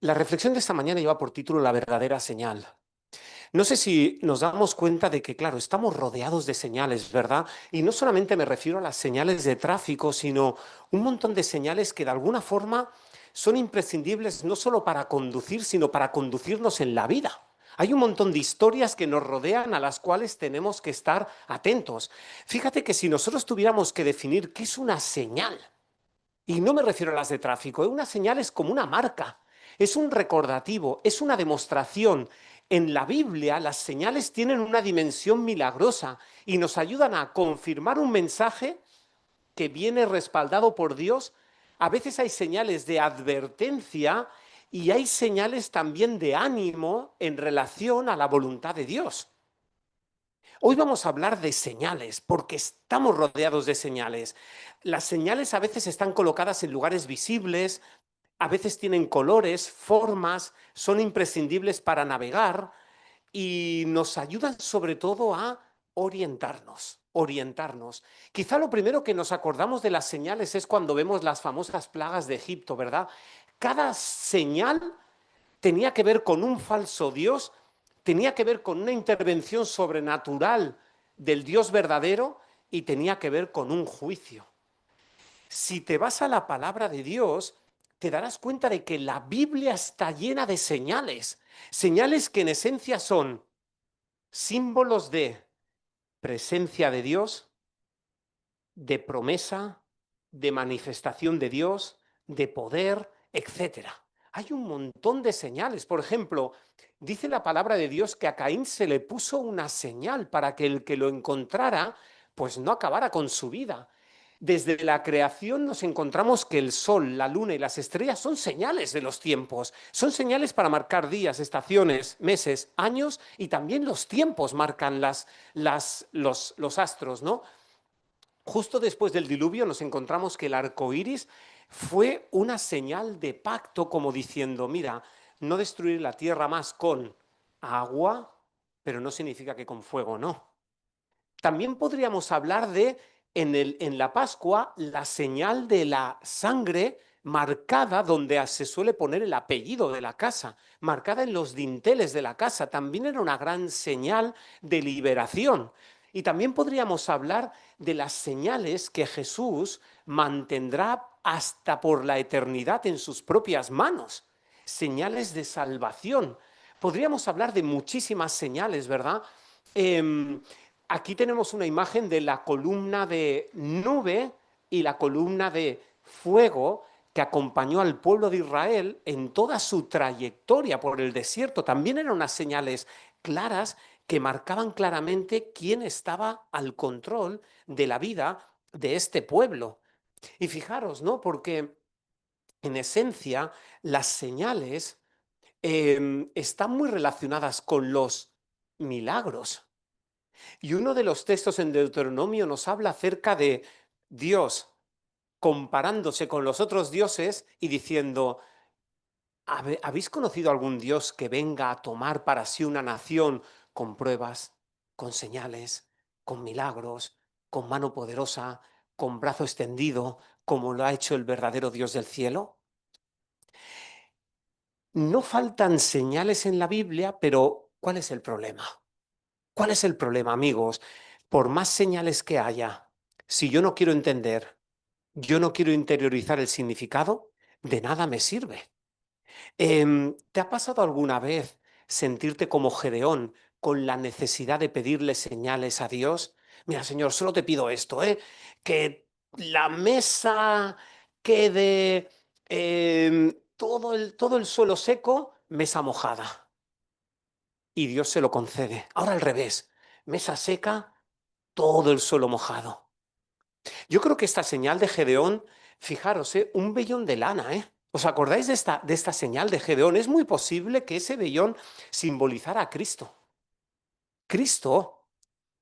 La reflexión de esta mañana lleva por título La verdadera señal. No sé si nos damos cuenta de que, claro, estamos rodeados de señales, ¿verdad? Y no solamente me refiero a las señales de tráfico, sino un montón de señales que de alguna forma son imprescindibles no solo para conducir, sino para conducirnos en la vida. Hay un montón de historias que nos rodean a las cuales tenemos que estar atentos. Fíjate que si nosotros tuviéramos que definir qué es una señal, y no me refiero a las de tráfico, una señal es como una marca, es un recordativo, es una demostración. En la Biblia las señales tienen una dimensión milagrosa y nos ayudan a confirmar un mensaje que viene respaldado por Dios. A veces hay señales de advertencia y hay señales también de ánimo en relación a la voluntad de Dios. Hoy vamos a hablar de señales, porque estamos rodeados de señales. Las señales a veces están colocadas en lugares visibles, a veces tienen colores, formas, son imprescindibles para navegar y nos ayudan sobre todo a orientarnos. Quizá lo primero que nos acordamos de las señales es cuando vemos las famosas plagas de Egipto, ¿verdad? Cada señal tenía que ver con un falso Dios, tenía que ver con una intervención sobrenatural del Dios verdadero y tenía que ver con un juicio. Si te vas a la palabra de Dios, te darás cuenta de que la Biblia está llena de señales, señales que en esencia son símbolos de presencia de Dios, de promesa, de manifestación de Dios, de poder, etcétera. Hay un montón de señales. Por ejemplo, dice la palabra de Dios que a Caín se le puso una señal para que el que lo encontrara, pues no acabara con su vida. Desde la creación nos encontramos que el sol, la luna y las estrellas son señales de los tiempos, son señales para marcar días, estaciones, meses, años y también los tiempos marcan los astros, ¿no? Justo después del diluvio nos encontramos que el arco iris fue una señal de pacto, como diciendo: mira, no destruir la tierra más con agua, pero no significa que con fuego no. También podríamos hablar de, en la Pascua, la señal de la sangre marcada donde se suele poner el apellido de la casa, marcada en los dinteles de la casa. También era una gran señal de liberación. Y también podríamos hablar de las señales que Jesús mantendrá hasta por la eternidad en sus propias manos. Señales de salvación. Podríamos hablar de muchísimas señales, ¿verdad? Eh, Aquí tenemos una imagen de la columna de nube y la columna de fuego que acompañó al pueblo de Israel en toda su trayectoria por el desierto. También eran unas señales claras que marcaban claramente quién estaba al control de la vida de este pueblo. Y fijaros, ¿no? Porque en esencia las señales están muy relacionadas con los milagros. Y uno de los textos en Deuteronomio nos habla acerca de Dios comparándose con los otros dioses y diciendo: ¿habéis conocido algún Dios que venga a tomar para sí una nación con pruebas, con señales, con milagros, con mano poderosa, con brazo extendido, como lo ha hecho el verdadero Dios del cielo? No faltan señales en la Biblia, pero ¿cuál es el problema? ¿Cuál es el problema, amigos? Por más señales que haya, si yo no quiero entender, yo no quiero interiorizar el significado, de nada me sirve. ¿Te ha pasado alguna vez sentirte como Gedeón con la necesidad de pedirle señales a Dios? Mira, Señor, solo te pido esto, que la mesa quede todo el suelo seco, mesa mojada. Y Dios se lo concede. Ahora al revés, mesa seca, todo el suelo mojado. Yo creo que esta señal de Gedeón, fijaros, un vellón de lana, ¿eh? ¿Os acordáis de esta señal de Gedeón? Es muy posible que ese vellón simbolizara a Cristo. Cristo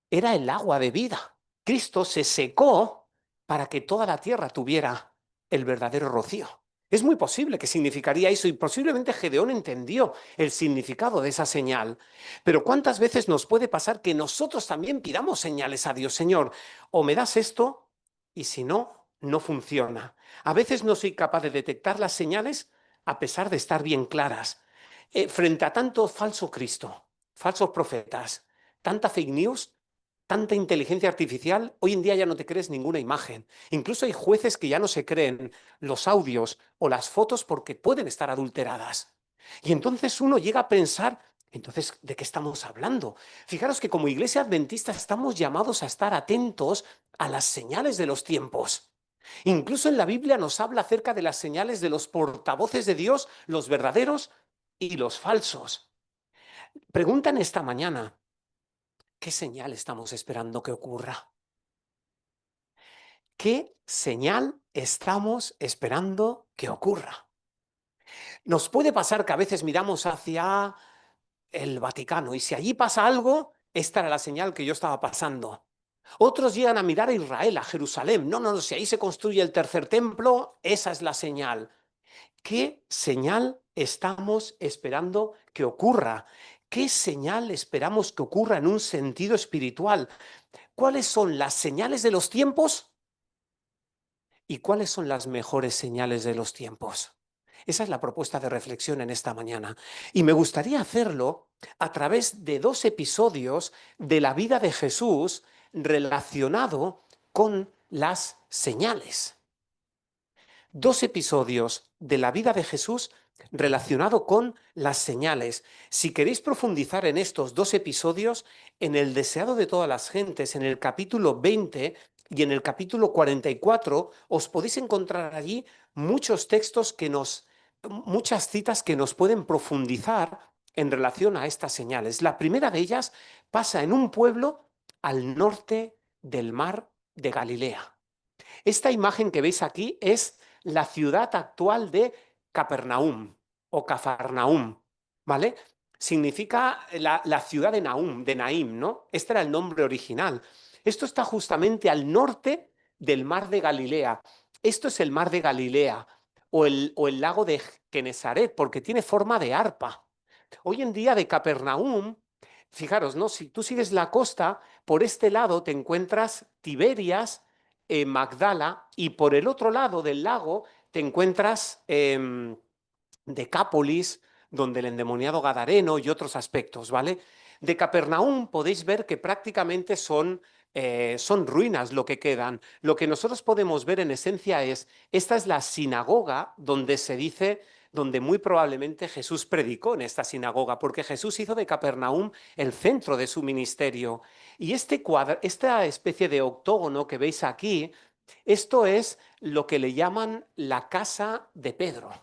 era el agua de vida. Cristo se secó para que toda la tierra tuviera el verdadero rocío. Es muy posible que significaría eso y posiblemente Gedeón entendió el significado de esa señal. Pero ¿cuántas veces nos puede pasar que nosotros también pidamos señales a Dios? Señor, o me das esto y si no, no funciona. A veces no soy capaz de detectar las señales a pesar de estar bien claras. Frente a tanto falso Cristo, falsos profetas, tanta fake news, tanta inteligencia artificial, hoy en día ya no te crees ninguna imagen. Incluso hay jueces que ya no se creen los audios o las fotos porque pueden estar adulteradas. Y entonces uno llega a pensar, entonces, ¿de qué estamos hablando? Fijaros que como iglesia adventista estamos llamados a estar atentos a las señales de los tiempos. Incluso en la Biblia nos habla acerca de las señales de los portavoces de Dios, los verdaderos y los falsos. Preguntan esta mañana, ¿qué señal estamos esperando que ocurra? ¿Qué señal estamos esperando que ocurra? Nos puede pasar que a veces miramos hacia el Vaticano y si allí pasa algo, esta era la señal que yo estaba pasando. Otros llegan a mirar a Israel, a Jerusalén. No, no, no, si ahí se construye el tercer templo, esa es la señal. ¿Qué señal estamos esperando que ocurra? ¿Qué señal esperamos que ocurra en un sentido espiritual? ¿Cuáles son las señales de los tiempos y cuáles son las mejores señales de los tiempos? Esa es la propuesta de reflexión en esta mañana. Y me gustaría hacerlo a través de 2 episodios de la vida de Jesús relacionado con las señales. 2 episodios de la vida de Jesús relacionado con las señales. Si queréis profundizar en estos 2 episodios, en el deseado de todas las gentes, en el capítulo 20 y en el capítulo 44, os podéis encontrar allí muchos textos muchas citas que nos pueden profundizar en relación a estas señales. La primera de ellas pasa en un pueblo al norte del mar de Galilea. Esta imagen que veis aquí es la ciudad actual de Capernaum o Cafarnaum, ¿vale? Significa la ciudad de Naim, ¿no? Este era el nombre original. Esto está justamente al norte del mar de Galilea. Esto es el mar de Galilea o el lago de Genesaret, porque tiene forma de arpa. Hoy en día de Capernaum, fijaros, ¿no? Si tú sigues la costa, por este lado te encuentras Tiberias, Magdala, y por el otro lado del lago te encuentras Decápolis, donde el endemoniado Gadareno y otros aspectos, ¿vale? De Capernaum podéis ver que prácticamente son ruinas lo que quedan. Lo que nosotros podemos ver en esencia esta es la sinagoga donde se dice, donde muy probablemente Jesús predicó en esta sinagoga, porque Jesús hizo de Capernaum el centro de su ministerio. Y esta especie de octógono que veis aquí, esto es lo que le llaman la casa de Pedro,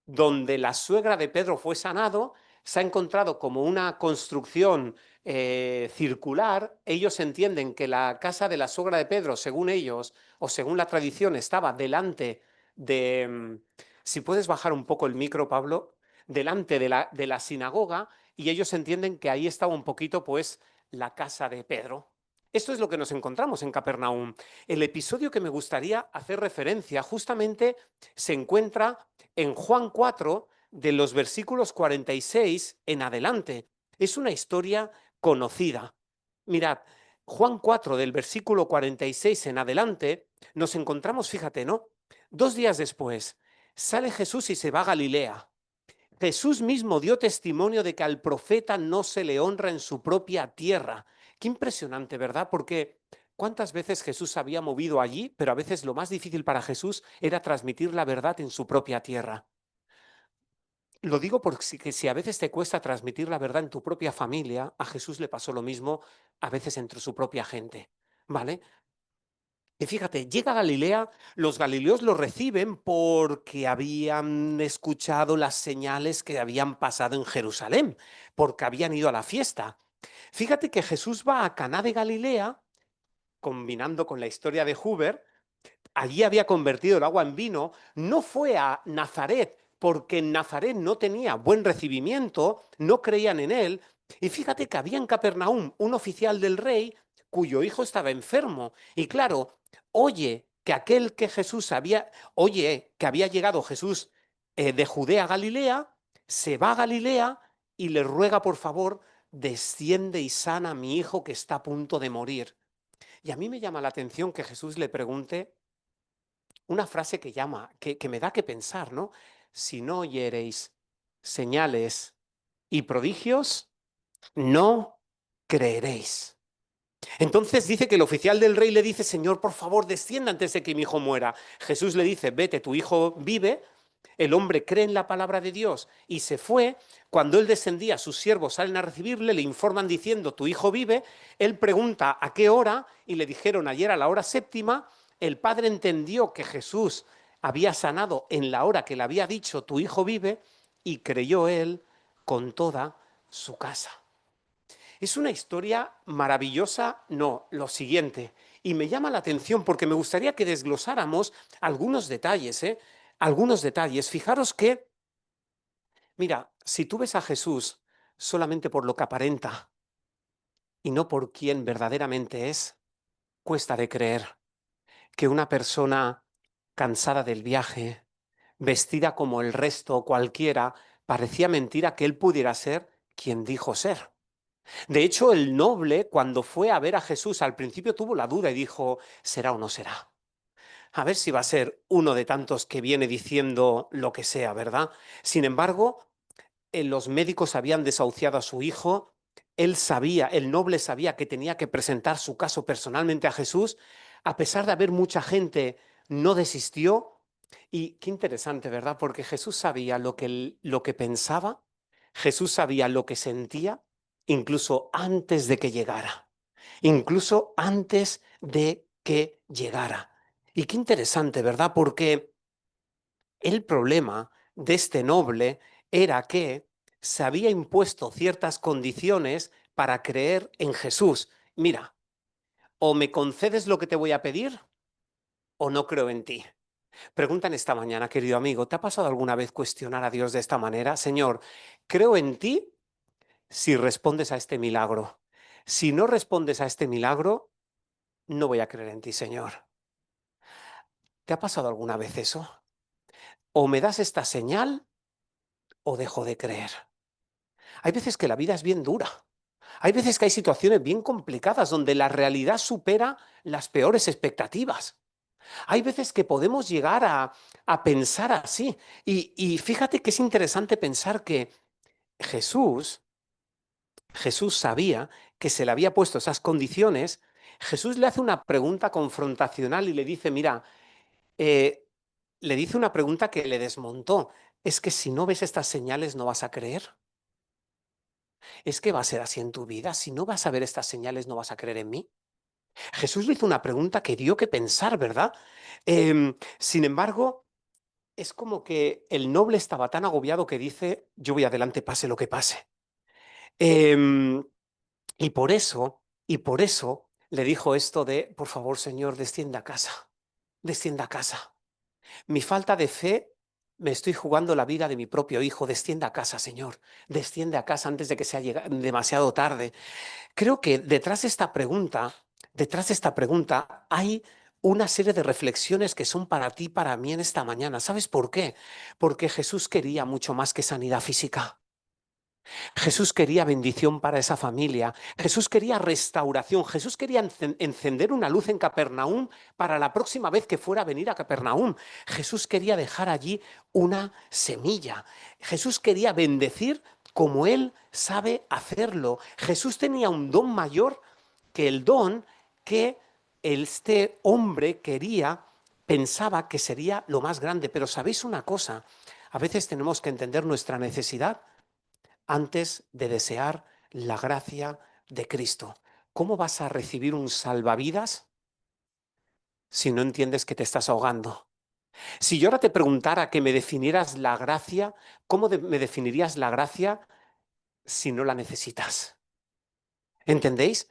donde la suegra de Pedro fue sanado, se ha encontrado como una construcción circular. Ellos entienden que la casa de la suegra de Pedro, según ellos, o según la tradición, estaba delante de, si puedes bajar un poco el micro, Pablo, delante de la sinagoga, y ellos entienden que ahí estaba un poquito, pues, la casa de Pedro. Esto es lo que nos encontramos en Capernaum. El episodio que me gustaría hacer referencia justamente se encuentra en Juan 4, de los versículos 46 en adelante. Es una historia conocida. Mirad, Juan 4, del versículo 46 en adelante, nos encontramos, fíjate, ¿no? 2 días después, sale Jesús y se va a Galilea. Jesús mismo dio testimonio de que al profeta no se le honra en su propia tierra. Qué impresionante, ¿verdad? Porque cuántas veces Jesús se había movido allí, pero a veces lo más difícil para Jesús era transmitir la verdad en su propia tierra. Lo digo porque si a veces te cuesta transmitir la verdad en tu propia familia, a Jesús le pasó lo mismo a veces entre su propia gente, ¿vale? Y fíjate, llega a Galilea, los galileos lo reciben porque habían escuchado las señales que habían pasado en Jerusalén, porque habían ido a la fiesta. Fíjate que Jesús va a Caná de Galilea, combinando con la historia de Huber. Allí había convertido el agua en vino, no fue a Nazaret, porque en Nazaret no tenía buen recibimiento, no creían en él. Y fíjate que había en Capernaum un oficial del rey cuyo hijo estaba enfermo. Y claro, oye que había llegado Jesús de Judea a Galilea, se va a Galilea y le ruega por favor, desciende y sana a mi hijo que está a punto de morir. Y a mí me llama la atención que Jesús le pregunte una frase que me da que pensar, ¿no? si no oyereis señales y prodigios, no creeréis. Entonces dice que el oficial del rey le dice, Señor, por favor, descienda antes de que mi hijo muera. Jesús le dice, vete, tu hijo vive. El hombre cree en la palabra de Dios y se fue. Cuando él descendía, sus siervos salen a recibirle, le informan diciendo, tu hijo vive. Él pregunta a qué hora y le dijeron ayer a la hora séptima. El padre entendió que Jesús había sanado en la hora que le había dicho, tu hijo vive, y creyó él con toda su casa. Es una historia maravillosa, no, lo siguiente. Y me llama la atención porque me gustaría que desglosáramos algunos detalles, ¿eh? Algunos detalles. Fijaros que, mira, si tú ves a Jesús solamente por lo que aparenta y no por quién verdaderamente es, cuesta de creer que una persona cansada del viaje, vestida como el resto cualquiera, parecía mentira que él pudiera ser quien dijo ser. De hecho, el noble, cuando fue a ver a Jesús, al principio tuvo la duda y dijo, ¿será o no será? A ver si va a ser uno de tantos que viene diciendo lo que sea, ¿verdad? Sin embargo, los médicos habían desahuciado a su hijo, él sabía, el noble sabía que tenía que presentar su caso personalmente a Jesús, a pesar de haber mucha gente, no desistió. Y qué interesante, ¿verdad? Porque Jesús sabía lo que pensaba, Jesús sabía lo que sentía, incluso antes de que llegara, incluso antes de que llegara. Y qué interesante, ¿verdad? Porque el problema de este noble era que se había impuesto ciertas condiciones para creer en Jesús. Mira, o me concedes lo que te voy a pedir o no creo en ti. Preguntan esta mañana, querido amigo, ¿te ha pasado alguna vez cuestionar a Dios de esta manera? Señor, creo en ti si respondes a este milagro. Si no respondes a este milagro, no voy a creer en ti, Señor. ¿Te ha pasado alguna vez eso? O me das esta señal o dejo de creer. Hay veces que la vida es bien dura. Hay veces que hay situaciones bien complicadas donde la realidad supera las peores expectativas. Hay veces que podemos llegar a pensar así. Y fíjate que es interesante pensar que Jesús, Jesús sabía que se le había puesto esas condiciones. Jesús le hace una pregunta confrontacional y le dice, mira, eh, le dice una pregunta que le desmontó. Es que si no ves estas señales no vas a creer. Es que va a ser así en tu vida. Si no vas a ver estas señales no vas a creer en mí. Jesús le hizo una pregunta que dio que pensar, ¿verdad? Sin embargo, es como que el noble estaba tan agobiado que dice, yo voy adelante pase lo que pase. Em, y por eso le dijo esto de, por favor, Señor, descienda a casa, descienda a casa. Mi falta de fe, me estoy jugando la vida de mi propio hijo, descienda a casa, Señor, desciende a casa antes de que sea demasiado tarde. Creo que detrás de esta pregunta hay una serie de reflexiones que son para ti, para mí en esta mañana. ¿Sabes por qué? Porque Jesús quería mucho más que sanidad física. Jesús quería bendición para esa familia. Jesús quería restauración. Jesús quería encender una luz en Capernaum para la próxima vez que fuera a venir a Capernaum. Jesús quería dejar allí una semilla. Jesús quería bendecir como Él sabe hacerlo. Jesús tenía un don mayor que el don que este hombre quería, pensaba que sería lo más grande. Pero ¿sabéis una cosa? A veces tenemos que entender nuestra necesidad antes de desear la gracia de Cristo. ¿Cómo vas a recibir un salvavidas si no entiendes que te estás ahogando? Si yo ahora te preguntara que me definieras la gracia, ¿cómo me definirías la gracia si no la necesitas? ¿Entendéis?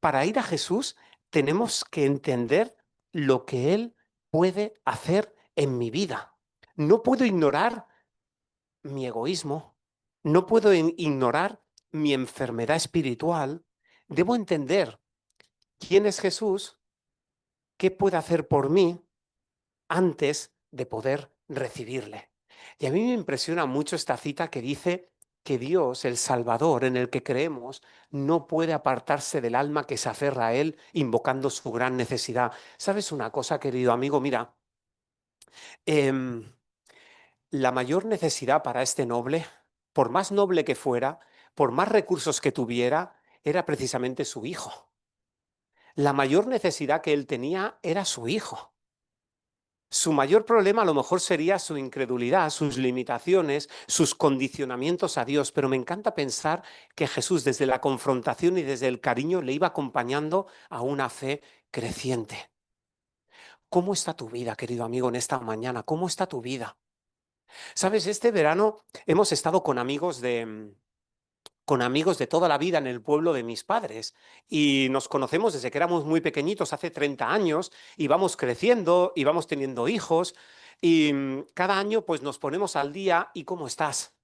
Para ir a Jesús tenemos que entender lo que Él puede hacer en mi vida. No puedo ignorar mi egoísmo, no puedo ignorar mi enfermedad espiritual, debo entender quién es Jesús, qué puede hacer por mí antes de poder recibirle. Y a mí me impresiona mucho esta cita que dice que Dios, el Salvador en el que creemos, no puede apartarse del alma que se aferra a Él invocando su gran necesidad. ¿Sabes una cosa, querido amigo? Mira, eh, La mayor necesidad para este noble, por más noble que fuera, por más recursos que tuviera, era precisamente su hijo. La mayor necesidad que él tenía era su hijo. Su mayor problema a lo mejor sería su incredulidad, sus limitaciones, sus condicionamientos a Dios, pero me encanta pensar que Jesús desde la confrontación y desde el cariño le iba acompañando a una fe creciente. ¿Cómo está tu vida, querido amigo, en esta mañana? ¿Cómo está tu vida? Sabes, este verano hemos estado con amigos de toda la vida en el pueblo de mis padres y nos conocemos desde que éramos muy pequeñitos, hace 30 años, y vamos creciendo y vamos teniendo hijos y cada año pues nos ponemos al día y ¿cómo estás?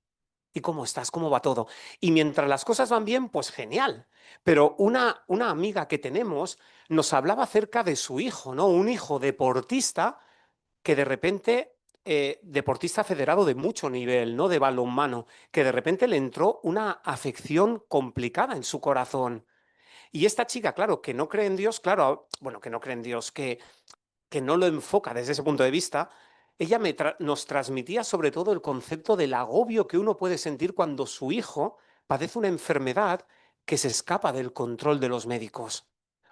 ¿Y cómo estás? ¿Cómo va todo? Y mientras las cosas van bien, pues genial. Pero una amiga que tenemos nos hablaba acerca de su hijo, ¿no? Un hijo deportista que de repente, deportista federado de mucho nivel, ¿no? De balonmano, que de repente le entró una afección complicada en su corazón. Y esta chica, claro, que no cree en Dios, claro, bueno, que no cree en Dios, que no lo enfoca desde ese punto de vista, ella nos transmitía sobre todo el concepto del agobio que uno puede sentir cuando su hijo padece una enfermedad que se escapa del control de los médicos.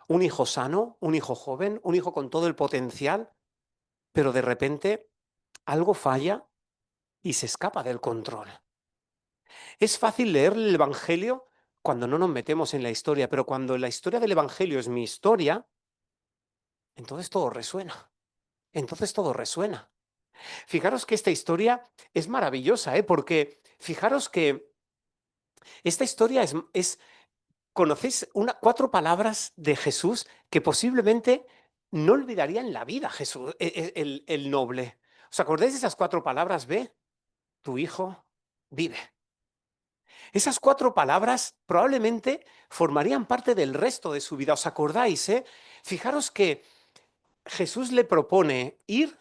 Un hijo sano, un hijo joven, un hijo con todo el potencial, pero de repente algo falla y se escapa del control. Es fácil leer el Evangelio cuando no nos metemos en la historia, pero cuando la historia del Evangelio es mi historia, entonces todo resuena. Entonces todo resuena. Fijaros que esta historia es maravillosa, ¿eh? Porque fijaros que esta historia ¿conocéis cuatro palabras de Jesús que posiblemente no olvidaría en la vida Jesús, el noble? ¿Os acordáis de esas cuatro palabras? Ve, tu hijo vive. Esas cuatro palabras probablemente formarían parte del resto de su vida. ¿Os acordáis? Fijaros que Jesús le propone ir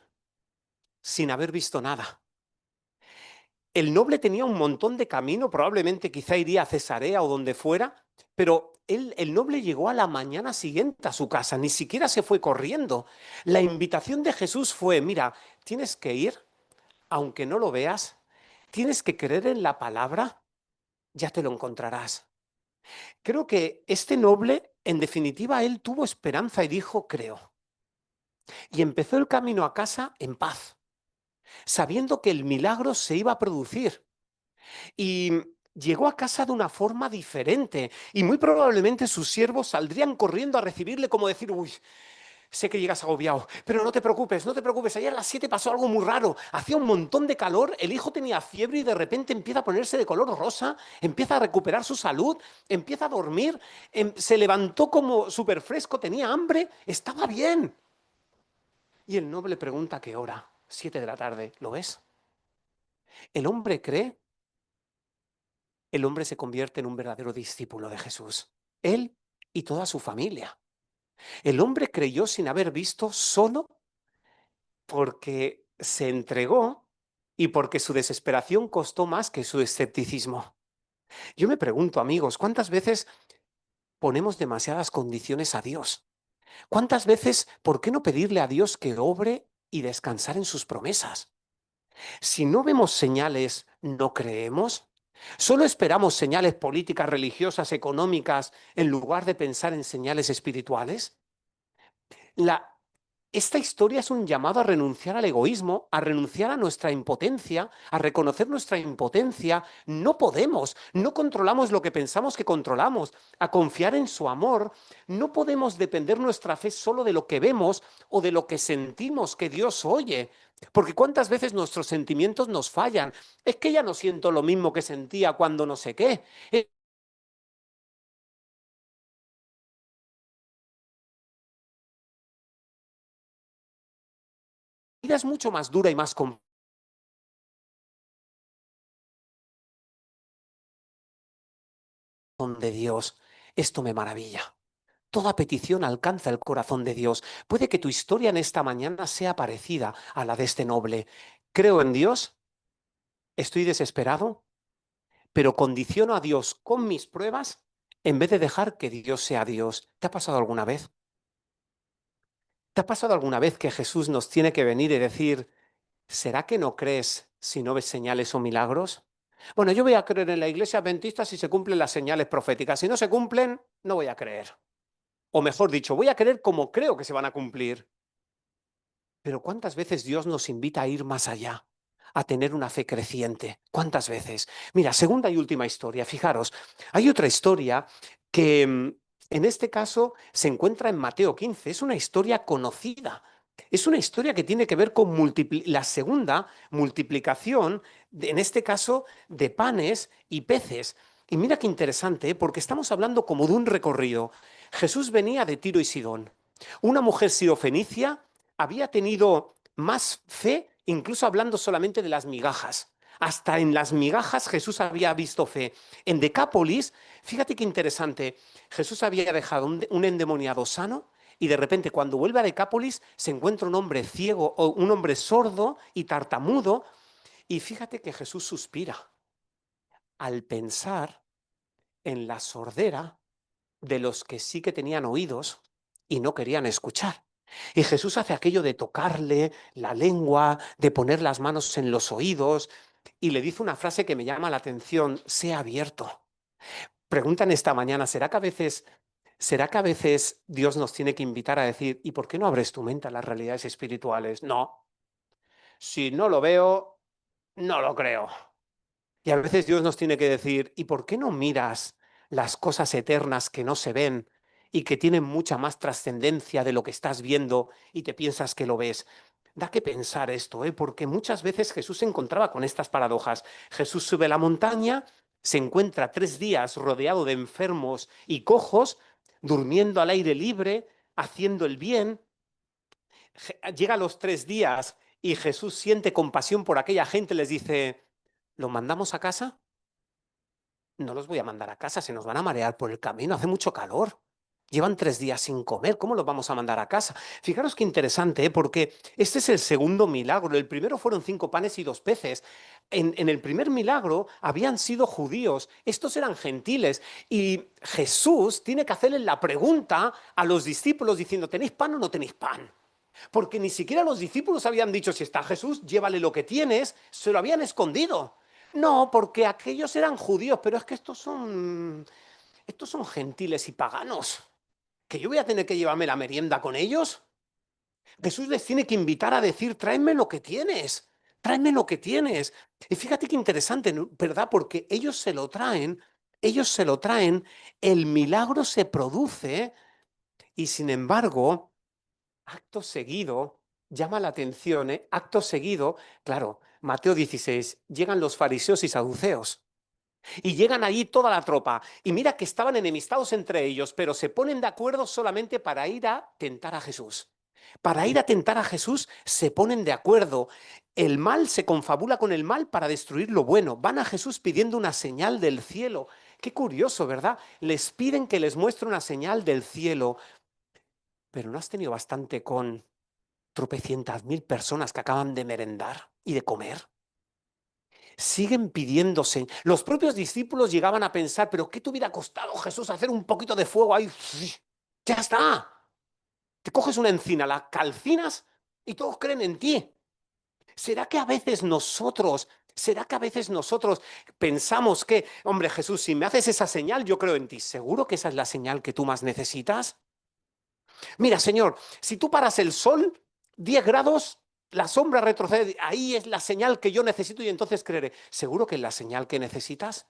sin haber visto nada. El noble tenía un montón de camino, probablemente quizá iría a Cesarea o donde fuera, pero el noble llegó a la mañana siguiente a su casa, ni siquiera se fue corriendo. La invitación de Jesús fue, mira, tienes que ir, aunque no lo veas, tienes que creer en la palabra, ya te lo encontrarás. Creo que este noble, en definitiva, él tuvo esperanza y dijo, creo. Y empezó el camino a casa en paz, sabiendo que el milagro se iba a producir. Y llegó a casa de una forma diferente. Y muy probablemente sus siervos saldrían corriendo a recibirle como decir, uy, sé que llegas agobiado, pero no te preocupes, no te preocupes. Ayer a las 7 pasó algo muy raro. Hacía un montón de calor, el hijo tenía fiebre y de repente empieza a ponerse de color rosa, empieza a recuperar su salud, empieza a dormir, se levantó como súper fresco, tenía hambre, estaba bien. Y el noble pregunta qué hora, 7 de la tarde, ¿lo ves? El hombre cree, el hombre se convierte en un verdadero discípulo de Jesús. Él y toda su familia. El hombre creyó sin haber visto solo porque se entregó y porque su desesperación costó más que su escepticismo. Yo me pregunto, amigos, ¿cuántas veces ponemos demasiadas condiciones a Dios? ¿Cuántas veces, por qué no pedirle a Dios que obre y descansar en sus promesas? Si no vemos señales, ¿no creemos? ¿Solo esperamos señales políticas, religiosas, económicas, en lugar de pensar en señales espirituales? La, Esta historia es un llamado a renunciar al egoísmo, a renunciar a nuestra impotencia, a reconocer nuestra impotencia. No podemos, no controlamos lo que pensamos que controlamos, a confiar en su amor. No podemos depender nuestra fe solo de lo que vemos o de lo que sentimos que Dios oye. Porque cuántas veces nuestros sentimientos nos fallan. Es que ya no siento lo mismo que sentía cuando no sé qué. La vida es mucho más dura y más compleja de Dios. Esto me maravilla. Toda petición alcanza el corazón de Dios. Puede que tu historia en esta mañana sea parecida a la de este noble. Creo en Dios, estoy desesperado, pero condiciono a Dios con mis pruebas en vez de dejar que Dios sea Dios. ¿Te ha pasado alguna vez? ¿Te ha pasado alguna vez que Jesús nos tiene que venir y decir, ¿será que no crees si no ves señales o milagros? Bueno, yo voy a creer en la iglesia adventista si se cumplen las señales proféticas. Si no se cumplen, no voy a creer. O mejor dicho, voy a creer como creo que se van a cumplir. Pero ¿cuántas veces Dios nos invita a ir más allá? A tener una fe creciente. ¿Cuántas veces? Mira, segunda y última historia. Fijaros, hay otra historia que en este caso se encuentra en Mateo 15. Es una historia conocida. Es una historia que tiene que ver con la segunda multiplicación, en este caso, de panes y peces. Y mira qué interesante, ¿eh? Porque estamos hablando como de un recorrido. Jesús venía de Tiro y Sidón. Una mujer sirofenicia había tenido más fe, incluso hablando solamente de las migajas. Hasta en las migajas Jesús había visto fe. En Decápolis, fíjate qué interesante, Jesús había dejado un endemoniado sano y de repente cuando vuelve a Decápolis se encuentra un hombre ciego o un hombre sordo y tartamudo y fíjate que Jesús suspira al pensar en la sordera de los que sí que tenían oídos y no querían escuchar. Y Jesús hace aquello de tocarle la lengua, de poner las manos en los oídos, y le dice una frase que me llama la atención: sea abierto. Preguntan esta mañana, será que a veces Dios nos tiene que invitar a decir, ¿y por qué no abres tu mente a las realidades espirituales? No, si no lo veo, no lo creo. Y a veces Dios nos tiene que decir, ¿y por qué no miras las cosas eternas que no se ven y que tienen mucha más trascendencia de lo que estás viendo y te piensas que lo ves? Da que pensar esto, ¿eh? Porque muchas veces Jesús se encontraba con estas paradojas. Jesús sube a la montaña, se encuentra 3 días rodeado de enfermos y cojos, durmiendo al aire libre, haciendo el bien. Llega a los 3 días y Jesús siente compasión por aquella gente, les dice, ¿lo mandamos a casa? No los voy a mandar a casa, se nos van a marear por el camino, hace mucho calor. Llevan 3 días sin comer, ¿cómo los vamos a mandar a casa? Fijaros qué interesante, ¿eh? Porque este es el segundo milagro. El primero fueron 5 panes y 2 peces. En el primer milagro habían sido judíos, estos eran gentiles. Y Jesús tiene que hacerle la pregunta a los discípulos diciendo, ¿tenéis pan o no tenéis pan? Porque ni siquiera los discípulos habían dicho, si está Jesús, llévale lo que tienes, se lo habían escondido. No, porque aquellos eran judíos, pero es que estos son gentiles y paganos, que yo voy a tener que llevarme la merienda con ellos. Jesús les tiene que invitar a decir, tráeme lo que tienes, tráeme lo que tienes. Y fíjate qué interesante, ¿no? ¿Verdad? Porque ellos se lo traen, el milagro se produce y sin embargo, acto seguido, llama la atención, ¿eh? Acto seguido, claro, Mateo 16, llegan los fariseos y saduceos. Y llegan allí toda la tropa. Y mira que estaban enemistados entre ellos, pero se ponen de acuerdo solamente para ir a tentar a Jesús. Para ir a tentar a Jesús se ponen de acuerdo. El mal se confabula con el mal para destruir lo bueno. Van a Jesús pidiendo una señal del cielo. Qué curioso, ¿verdad? Les piden que les muestre una señal del cielo. Pero ¿no has tenido bastante con tropecientas mil personas que acaban de merendar y de comer? Siguen pidiéndose. Los propios discípulos llegaban a pensar, pero ¿qué te hubiera costado, Jesús, hacer un poquito de fuego ahí? Ya está. Te coges una encina, la calcinas y todos creen en ti. ¿Será que a veces nosotros pensamos que, hombre, Jesús, si me haces esa señal, yo creo en ti? ¿Seguro que esa es la señal que tú más necesitas? Mira, Señor, si tú paras el sol 10 grados, la sombra retrocede. Ahí es la señal que yo necesito y entonces creeré. ¿Seguro que es la señal que necesitas?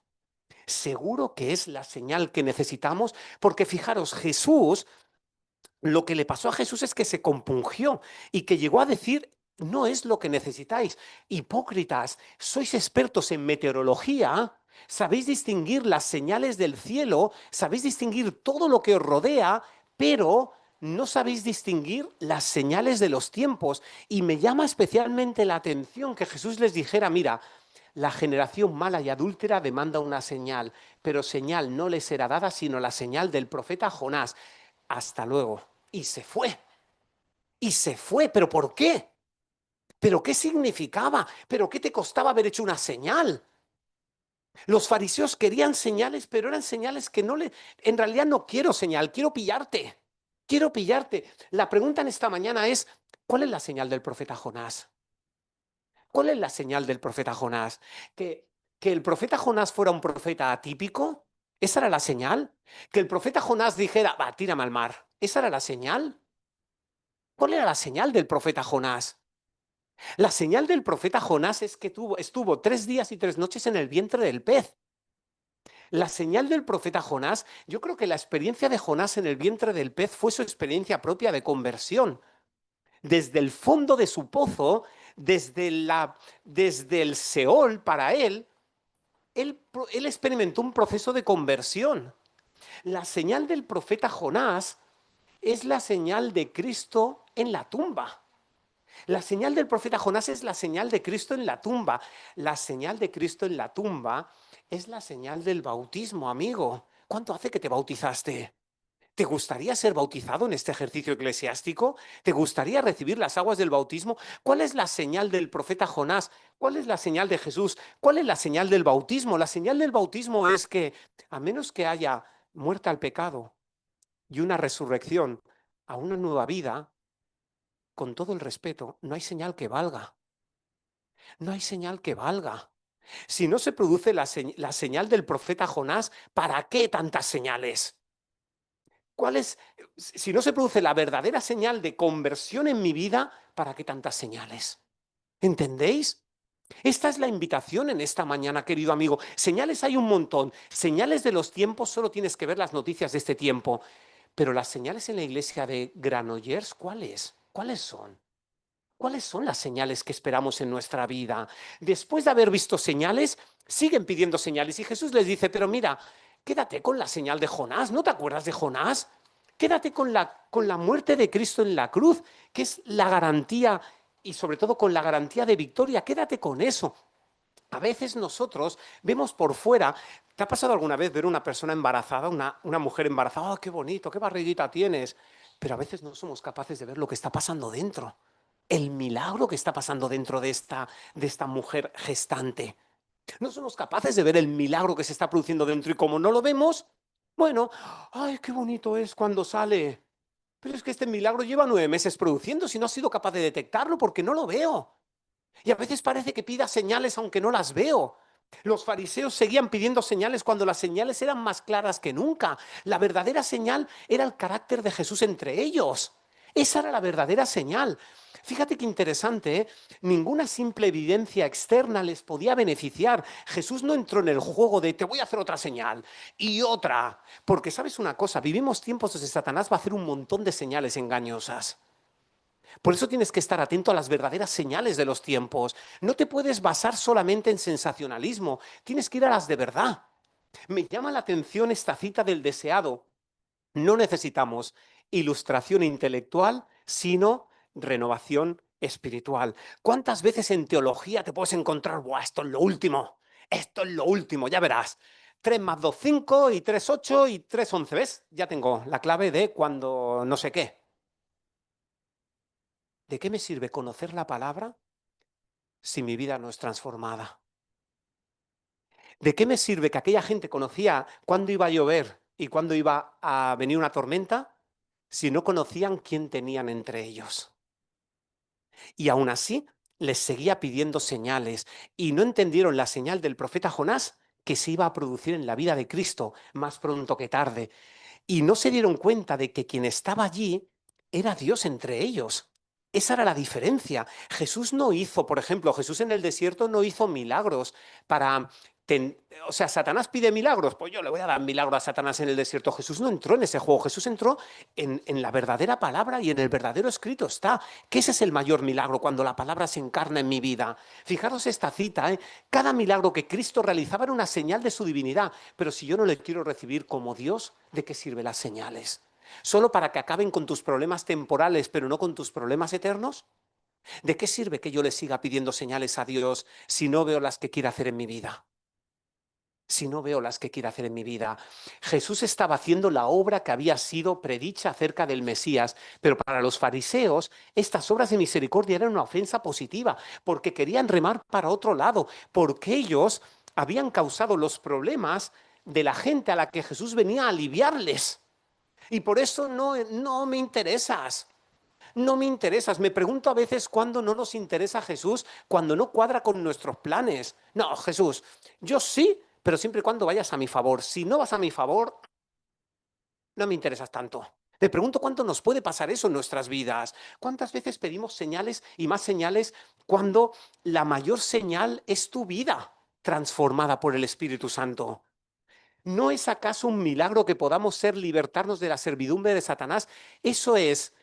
¿Seguro que es la señal que necesitamos? Porque fijaros, lo que le pasó a Jesús es que se compungió y que llegó a decir, no es lo que necesitáis. Hipócritas, sois expertos en meteorología, sabéis distinguir las señales del cielo, sabéis distinguir todo lo que os rodea, pero no sabéis distinguir las señales de los tiempos. Y me llama especialmente la atención que Jesús les dijera, mira, la generación mala y adúltera demanda una señal, pero señal no les será dada sino la señal del profeta Jonás. Hasta luego. Y se fue. Y se fue. ¿Pero por qué? ¿Pero qué significaba? ¿Pero qué te costaba haber hecho una señal? Los fariseos querían señales, pero eran señales que no le... En realidad no quiero señal, quiero pillarte. Quiero pillarte. La pregunta en esta mañana es, ¿cuál es la señal del profeta Jonás? ¿Cuál es la señal del profeta Jonás? ¿Que el profeta Jonás fuera un profeta atípico? ¿Esa era la señal? ¿Que el profeta Jonás dijera, va, tírame al mar? ¿Esa era la señal? ¿Cuál era la señal del profeta Jonás? La señal del profeta Jonás es que estuvo 3 días y 3 noches en el vientre del pez. La señal del profeta Jonás, yo creo que la experiencia de Jonás en el vientre del pez fue su experiencia propia de conversión. Desde el fondo de su pozo, desde el Seol para él experimentó un proceso de conversión. La señal del profeta Jonás es la señal de Cristo en la tumba. La señal del profeta Jonás es la señal de Cristo en la tumba. La señal de Cristo en la tumba es la señal del bautismo, amigo. ¿Cuánto hace que te bautizaste? ¿Te gustaría ser bautizado en este ejercicio eclesiástico? ¿Te gustaría recibir las aguas del bautismo? ¿Cuál es la señal del profeta Jonás? ¿Cuál es la señal de Jesús? ¿Cuál es la señal del bautismo? La señal del bautismo es que, a menos que haya muerte al pecado y una resurrección a una nueva vida, con todo el respeto, no hay señal que valga. No hay señal que valga. Si no se produce la señal del profeta Jonás, ¿para qué tantas señales? ¿Cuál es? Si no se produce la verdadera señal de conversión en mi vida, ¿para qué tantas señales? ¿Entendéis? Esta es la invitación en esta mañana, querido amigo. Señales hay un montón. Señales de los tiempos, solo tienes que ver las noticias de este tiempo. Pero las señales en la iglesia de Granollers, ¿cuáles? ¿Cuáles son? ¿Cuáles son las señales que esperamos en nuestra vida? Después de haber visto señales, siguen pidiendo señales. Y Jesús les dice, pero mira, quédate con la señal de Jonás. ¿No te acuerdas de Jonás? Quédate con la muerte de Cristo en la cruz, que es la garantía y sobre todo con la garantía de victoria. Quédate con eso. A veces nosotros vemos por fuera. ¿Te ha pasado alguna vez ver una persona embarazada, una mujer embarazada? ¡Oh, qué bonito, qué barriguita tienes! Pero a veces no somos capaces de ver lo que está pasando dentro. El milagro que está pasando dentro de esta mujer gestante. No somos capaces de ver el milagro que se está produciendo dentro y como no lo vemos, bueno, ¡ay, qué bonito es cuando sale! Pero es que este milagro lleva 9 meses produciendo si no has sido capaz de detectarlo porque no lo veo. Y a veces parece que pida señales aunque no las veo. Los fariseos seguían pidiendo señales cuando las señales eran más claras que nunca. La verdadera señal era el carácter de Jesús entre ellos. Esa era la verdadera señal. Fíjate qué interesante, ¿eh? Ninguna simple evidencia externa les podía beneficiar. Jesús no entró en el juego de te voy a hacer otra señal y otra. Porque sabes una cosa, vivimos tiempos donde Satanás va a hacer un montón de señales engañosas. Por eso tienes que estar atento a las verdaderas señales de los tiempos. No te puedes basar solamente en sensacionalismo, tienes que ir a las de verdad. Me llama la atención esta cita del deseado. No necesitamos ilustración intelectual, sino renovación espiritual. ¿Cuántas veces en teología te puedes encontrar, buah, esto es lo último, esto es lo último, ya verás? 3 más 2, 5 y 3, 8 y 3, 11, ¿ves? Ya tengo la clave de cuando no sé qué. ¿De qué me sirve conocer la palabra si mi vida no es transformada? ¿De qué me sirve que aquella gente conocía cuándo iba a llover y cuándo iba a venir una tormenta si no conocían quién tenían entre ellos? Y aún así les seguía pidiendo señales y no entendieron la señal del profeta Jonás que se iba a producir en la vida de Cristo más pronto que tarde. Y no se dieron cuenta de que quien estaba allí era Dios entre ellos. Esa era la diferencia. Jesús no hizo, por ejemplo, Jesús en el desierto no hizo milagros para... o sea, Satanás pide milagros, pues yo le voy a dar milagro a Satanás en el desierto. Jesús no entró en ese juego, Jesús entró en la verdadera palabra y en el verdadero escrito está, que ese es el mayor milagro cuando la palabra se encarna en mi vida. Fijaros esta cita, ¿eh? Cada milagro que Cristo realizaba era una señal de su divinidad, pero si yo no le quiero recibir como Dios, ¿de qué sirven las señales? ¿Solo para que acaben con tus problemas temporales, pero no con tus problemas eternos? ¿De qué sirve que yo le siga pidiendo señales a Dios si no veo las que quiere hacer en mi vida? Si no veo las que quiere hacer en mi vida. Jesús estaba haciendo la obra que había sido predicha acerca del Mesías, pero para los fariseos estas obras de misericordia eran una ofensa positiva, porque querían remar para otro lado, porque ellos habían causado los problemas de la gente a la que Jesús venía a aliviarles. Y por eso no me interesas. no me interesas. Me pregunto a veces cuándo no nos interesa Jesús, cuando no cuadra con nuestros planes. No, Jesús, yo sí, pero siempre y cuando vayas a mi favor. Si no vas a mi favor, no me interesas tanto. Me pregunto cuánto nos puede pasar eso en nuestras vidas. ¿Cuántas veces pedimos señales y más señales cuando la mayor señal es tu vida transformada por el Espíritu Santo? ¿No es acaso un milagro que podamos ser libertarnos de la servidumbre de Satanás? Eso es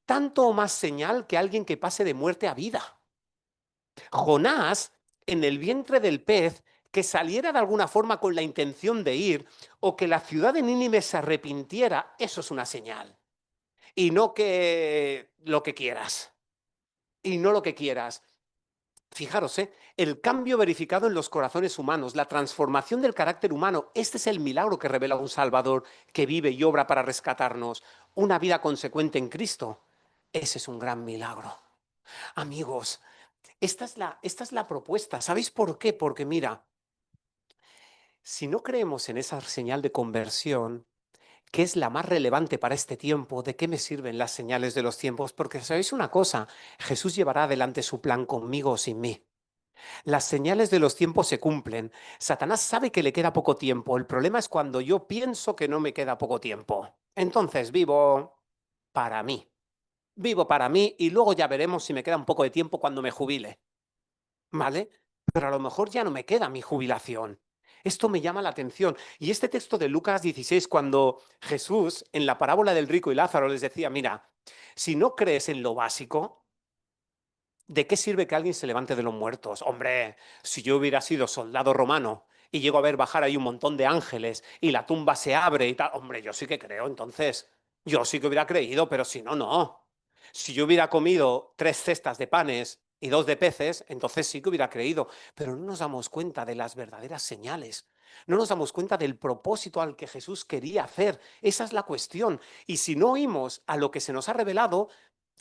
tanto o más señal que alguien que pase de muerte a vida. Jonás, en el vientre del pez, que saliera de alguna forma con la intención de ir, o que la ciudad de Nínive se arrepintiera, eso es una señal. Y no que lo que quieras. Y no lo que quieras. Fijaros, el cambio verificado en los corazones humanos, la transformación del carácter humano, este es el milagro que revela un Salvador que vive y obra para rescatarnos. Una vida consecuente en Cristo. Ese es un gran milagro. Amigos, esta es la propuesta. ¿Sabéis por qué? Porque mira, si no creemos en esa señal de conversión, que es la más relevante para este tiempo, ¿de qué me sirven las señales de los tiempos? Porque sabéis una cosa, Jesús llevará adelante su plan conmigo o sin mí. Las señales de los tiempos se cumplen. Satanás sabe que le queda poco tiempo. El problema es cuando yo pienso que no me queda poco tiempo. Entonces vivo para mí. Vivo para mí y luego ya veremos si me queda un poco de tiempo cuando me jubile. ¿Vale? Pero a lo mejor ya no me queda mi jubilación. Esto me llama la atención. Y este texto de Lucas 16, cuando Jesús, en la parábola del rico y Lázaro, les decía, mira, si no crees en lo básico, ¿de qué sirve que alguien se levante de los muertos? Hombre, si yo hubiera sido soldado romano y llego a ver bajar ahí un montón de ángeles y la tumba se abre y tal, hombre, yo sí que creo, entonces, yo sí que hubiera creído, pero si no, no. Si yo hubiera comido 3 cestas de panes y 2 de peces, entonces sí que hubiera creído, pero no nos damos cuenta de las verdaderas señales. No nos damos cuenta del propósito al que Jesús quería hacer. Esa es la cuestión. Y si no oímos a lo que se nos ha revelado,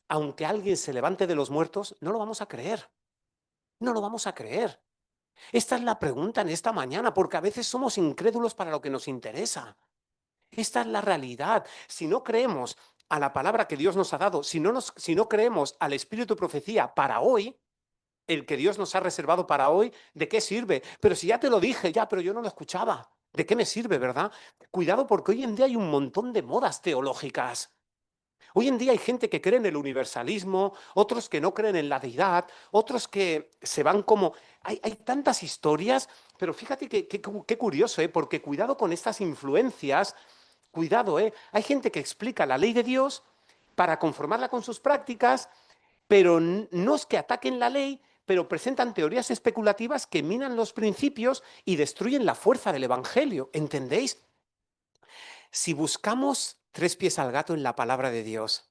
aunque alguien se levante de los muertos, no lo vamos a creer. No lo vamos a creer. Esta es la pregunta en esta mañana, porque a veces somos incrédulos para lo que nos interesa. Esta es la realidad. Si no creemos a la palabra que Dios nos ha dado, si no creemos al espíritu de profecía para hoy, el que Dios nos ha reservado para hoy, ¿de qué sirve? Pero si ya te lo dije, ya, pero yo no lo escuchaba. ¿De qué me sirve, verdad? Cuidado porque hoy en día hay un montón de modas teológicas. Hoy en día hay gente que cree en el universalismo, otros que no creen en la deidad, otros que se van como... Hay tantas historias, pero fíjate qué curioso, porque cuidado con estas influencias, cuidado, hay gente que explica la ley de Dios para conformarla con sus prácticas, pero no es que ataquen la ley, pero presentan teorías especulativas que minan los principios y destruyen la fuerza del Evangelio, ¿entendéis? Si buscamos 3 pies al gato en la palabra de Dios,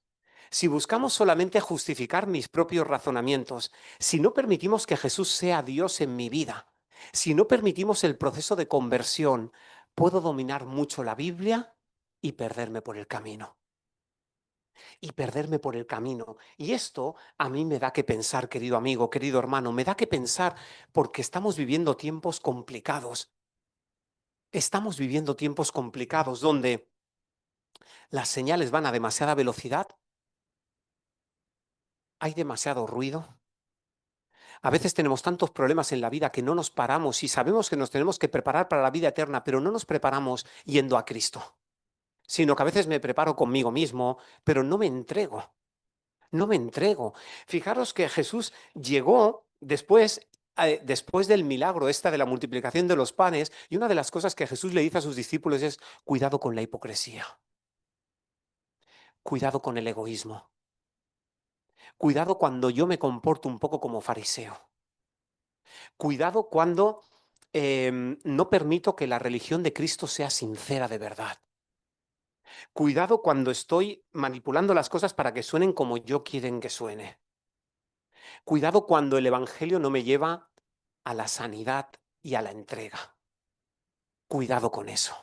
si buscamos solamente justificar mis propios razonamientos, si no permitimos que Jesús sea Dios en mi vida, si no permitimos el proceso de conversión, puedo dominar mucho la Biblia y perderme por el camino. Y perderme por el camino. Y esto a mí me da que pensar, querido amigo, querido hermano, me da que pensar porque estamos viviendo tiempos complicados. Estamos viviendo tiempos complicados donde las señales van a demasiada velocidad, hay demasiado ruido. A veces tenemos tantos problemas en la vida que no nos paramos y sabemos que nos tenemos que preparar para la vida eterna, pero no nos preparamos yendo a Cristo, sino que a veces me preparo conmigo mismo, pero no me entrego, no me entrego. Fijaros que Jesús llegó después del milagro esta de la multiplicación de los panes, y una de las cosas que Jesús le dice a sus discípulos es, cuidado con la hipocresía, cuidado con el egoísmo. Cuidado cuando yo me comporto un poco como fariseo. Cuidado cuando no permito que la religión de Cristo sea sincera de verdad. Cuidado cuando estoy manipulando las cosas para que suenen como yo quieren que suene. Cuidado cuando el Evangelio no me lleva a la sanidad y a la entrega. Cuidado con eso.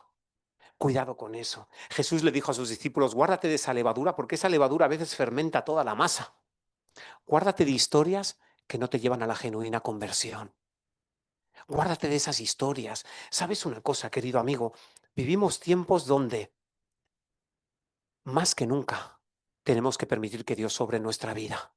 Cuidado con eso. Jesús le dijo a sus discípulos, guárdate de esa levadura porque esa levadura a veces fermenta toda la masa. Guárdate de historias que no te llevan a la genuina conversión. Guárdate de esas historias. ¿Sabes una cosa, querido amigo? Vivimos tiempos donde, más que nunca, tenemos que permitir que Dios sobre nuestra vida.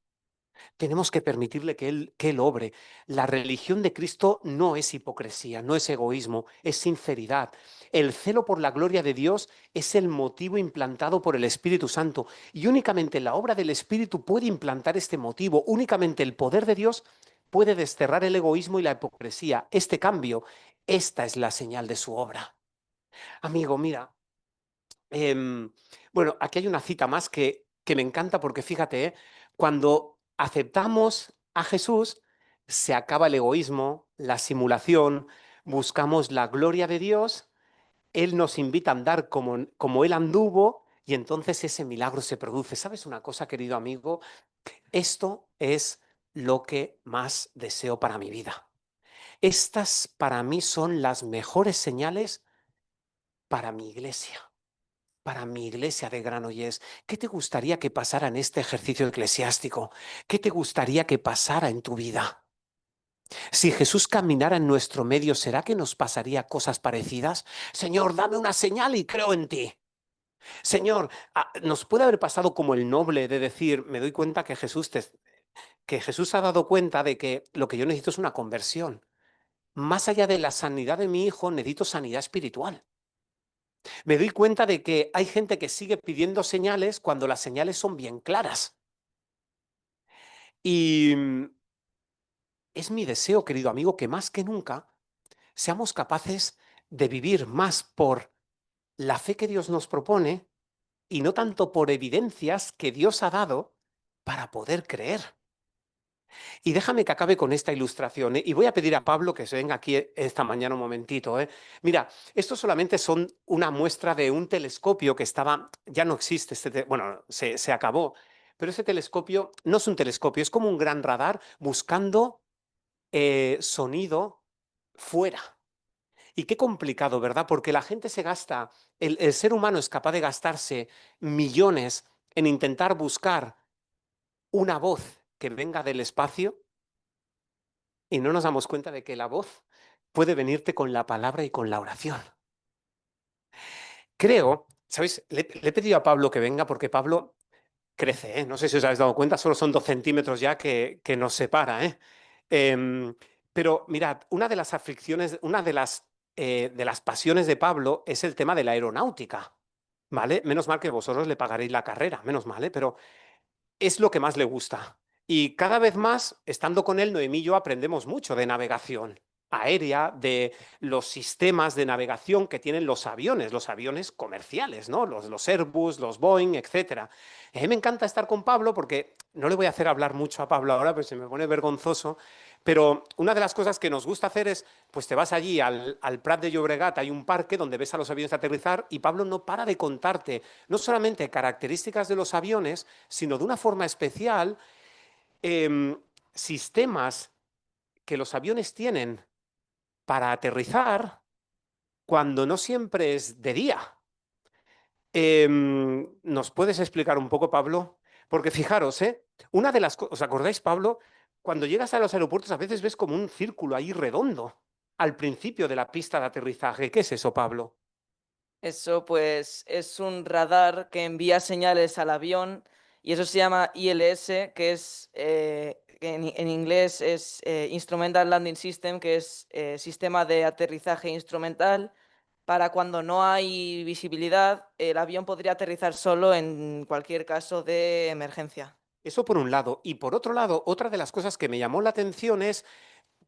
Tenemos que permitirle que él obre. La religión de Cristo no es hipocresía, no es egoísmo, es sinceridad. El celo por la gloria de Dios es el motivo implantado por el Espíritu Santo. Y únicamente la obra del Espíritu puede implantar este motivo. Únicamente el poder de Dios puede desterrar el egoísmo y la hipocresía. Este cambio, esta es la señal de su obra. Amigo, mira, bueno, aquí hay una cita más que me encanta porque fíjate, cuando aceptamos a Jesús, se acaba el egoísmo, la simulación, buscamos la gloria de Dios, Él nos invita a andar como Él anduvo y entonces ese milagro se produce. ¿Sabes una cosa, querido amigo? Esto es lo que más deseo para mi vida. Estas para mí son las mejores señales para mi iglesia. Para mi iglesia de Granollers. ¿Qué te gustaría que pasara en este ejercicio eclesiástico? ¿Qué te gustaría que pasara en tu vida? Si Jesús caminara en nuestro medio, ¿será que nos pasaría cosas parecidas? Señor, dame una señal y creo en ti. Señor, nos puede haber pasado como el noble de decir, me doy cuenta que Jesús ha dado cuenta de que lo que yo necesito es una conversión. Más allá de la sanidad de mi hijo, necesito sanidad espiritual. Me doy cuenta de que hay gente que sigue pidiendo señales cuando las señales son bien claras. Y es mi deseo, querido amigo, que más que nunca seamos capaces de vivir más por la fe que Dios nos propone y no tanto por evidencias que Dios ha dado para poder creer. Y déjame que acabe con esta ilustración, ¿eh? Y voy a pedir a Pablo que se venga aquí esta mañana un momentito, ¿eh? Mira, esto solamente son una muestra de un telescopio que estaba, ya no existe, bueno, se acabó, pero ese telescopio no es un telescopio, es como un gran radar buscando sonido fuera. Y qué complicado, ¿verdad? Porque la gente se gasta, el ser humano es capaz de gastarse millones en intentar buscar una voz que venga del espacio y no nos damos cuenta de que la voz puede venirte con la palabra y con la oración. Creo, ¿sabéis? Le he pedido a Pablo que venga porque Pablo crece, ¿eh? No sé si os habéis dado cuenta, solo son 2 centímetros ya que nos separa, ¿eh? Pero mirad, una de las aflicciones, una de las pasiones de Pablo es el tema de la aeronáutica, ¿vale? Menos mal que vosotros le pagaréis la carrera, menos mal, ¿eh? Pero es lo que más le gusta. Y cada vez más, estando con él, Noemí y yo aprendemos mucho de navegación aérea, de los sistemas de navegación que tienen los aviones comerciales, ¿no? Los Airbus, los Boeing, etcétera. A mí me encanta estar con Pablo porque no le voy a hacer hablar mucho a Pablo ahora, pues se me pone vergonzoso, pero una de las cosas que nos gusta hacer es, pues te vas allí al Prat de Llobregat, hay un parque donde ves a los aviones aterrizar y Pablo no para de contarte no solamente características de los aviones, sino de una forma especial sistemas que los aviones tienen para aterrizar cuando no siempre es de día. ¿Nos puedes explicar un poco, Pablo? Porque fijaros, una de las cosas, ¿os acordáis, Pablo? Cuando llegas a los aeropuertos a veces ves como un círculo ahí redondo al principio de la pista de aterrizaje. ¿Qué es eso, Pablo? Eso pues es un radar que envía señales al avión y eso se llama ILS, que es que en inglés es Instrumental Landing System, que es sistema de aterrizaje instrumental. Para cuando no hay visibilidad, el avión podría aterrizar solo en cualquier caso de emergencia. Eso por un lado. Y por otro lado, otra de las cosas que me llamó la atención es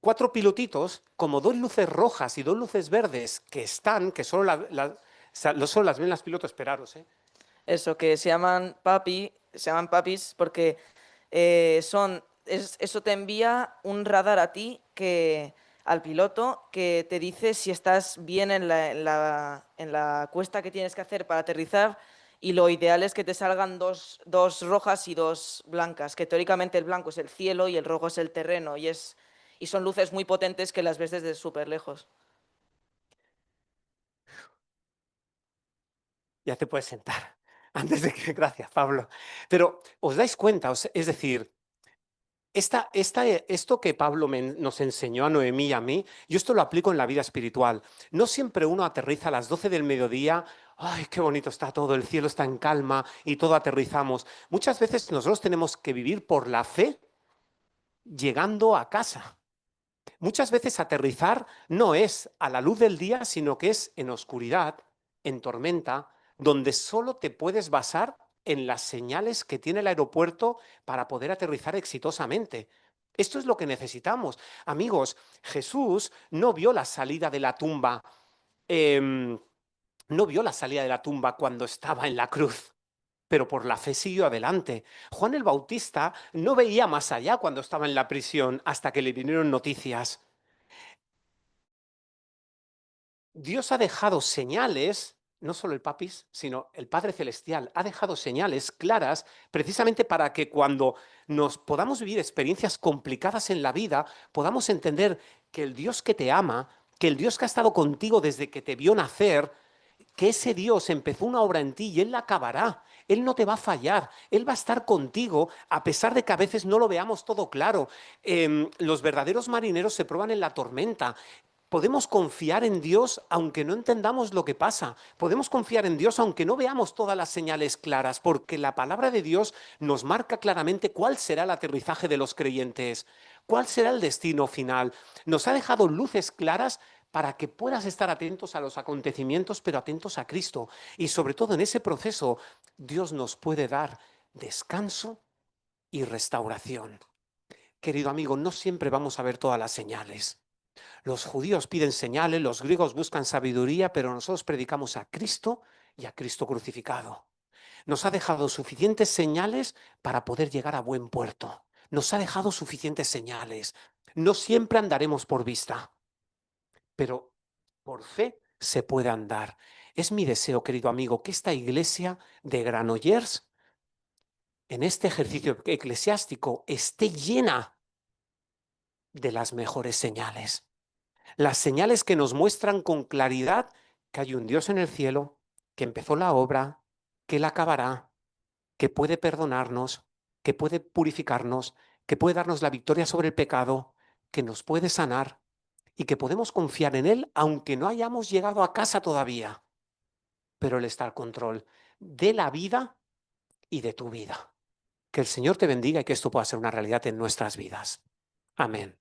4 pilotitos, como 2 luces rojas y 2 luces verdes que están, que solo las ven las pilotos, esperaros, ¿eh? Eso, que se llaman papis porque eso te envía un radar a ti al piloto que te dice si estás bien en la cuesta que tienes que hacer para aterrizar y lo ideal es que te salgan dos rojas y dos blancas, que teóricamente el blanco es el cielo y el rojo es el terreno y son luces muy potentes que las ves desde súper lejos. Ya te puedes sentar. Antes de que... Gracias, Pablo. Pero os dais cuenta, es decir, esto que Pablo nos enseñó a Noemí y a mí, yo esto lo aplico en la vida espiritual. No siempre uno aterriza a las 12 del mediodía, ay, qué bonito está todo, el cielo está en calma y todo aterrizamos. Muchas veces nosotros tenemos que vivir por la fe llegando a casa. Muchas veces aterrizar no es a la luz del día, sino que es en oscuridad, en tormenta, donde solo te puedes basar en las señales que tiene el aeropuerto para poder aterrizar exitosamente. Esto es lo que necesitamos. Amigos, Jesús no vio la salida de la tumba, no vio la salida de la tumba cuando estaba en la cruz, pero por la fe siguió adelante. Juan el Bautista no veía más allá cuando estaba en la prisión hasta que le vinieron noticias. Dios ha dejado señales, no solo el Papis, sino el Padre Celestial, ha dejado señales claras precisamente para que cuando nos podamos vivir experiencias complicadas en la vida, podamos entender que el Dios que te ama, que el Dios que ha estado contigo desde que te vio nacer, que ese Dios empezó una obra en ti y Él la acabará. Él no te va a fallar, Él va a estar contigo, a pesar de que a veces no lo veamos todo claro. Los verdaderos marineros se prueban en la tormenta. Podemos confiar en Dios aunque no entendamos lo que pasa. Podemos confiar en Dios aunque no veamos todas las señales claras, porque la palabra de Dios nos marca claramente cuál será el aterrizaje de los creyentes, cuál será el destino final. Nos ha dejado luces claras para que puedas estar atentos a los acontecimientos, pero atentos a Cristo. Y sobre todo en ese proceso, Dios nos puede dar descanso y restauración. Querido amigo, no siempre vamos a ver todas las señales. Los judíos piden señales, los griegos buscan sabiduría, pero nosotros predicamos a Cristo y a Cristo crucificado. Nos ha dejado suficientes señales para poder llegar a buen puerto. Nos ha dejado suficientes señales. No siempre andaremos por vista, pero por fe se puede andar. Es mi deseo, querido amigo, que esta iglesia de Granollers, en este ejercicio eclesiástico, esté llena de las mejores señales. Las señales que nos muestran con claridad que hay un Dios en el cielo, que empezó la obra, que la acabará, que puede perdonarnos, que puede purificarnos, que puede darnos la victoria sobre el pecado, que nos puede sanar y que podemos confiar en Él aunque no hayamos llegado a casa todavía. Pero Él está al control de la vida y de tu vida. Que el Señor te bendiga y que esto pueda ser una realidad en nuestras vidas. Amén.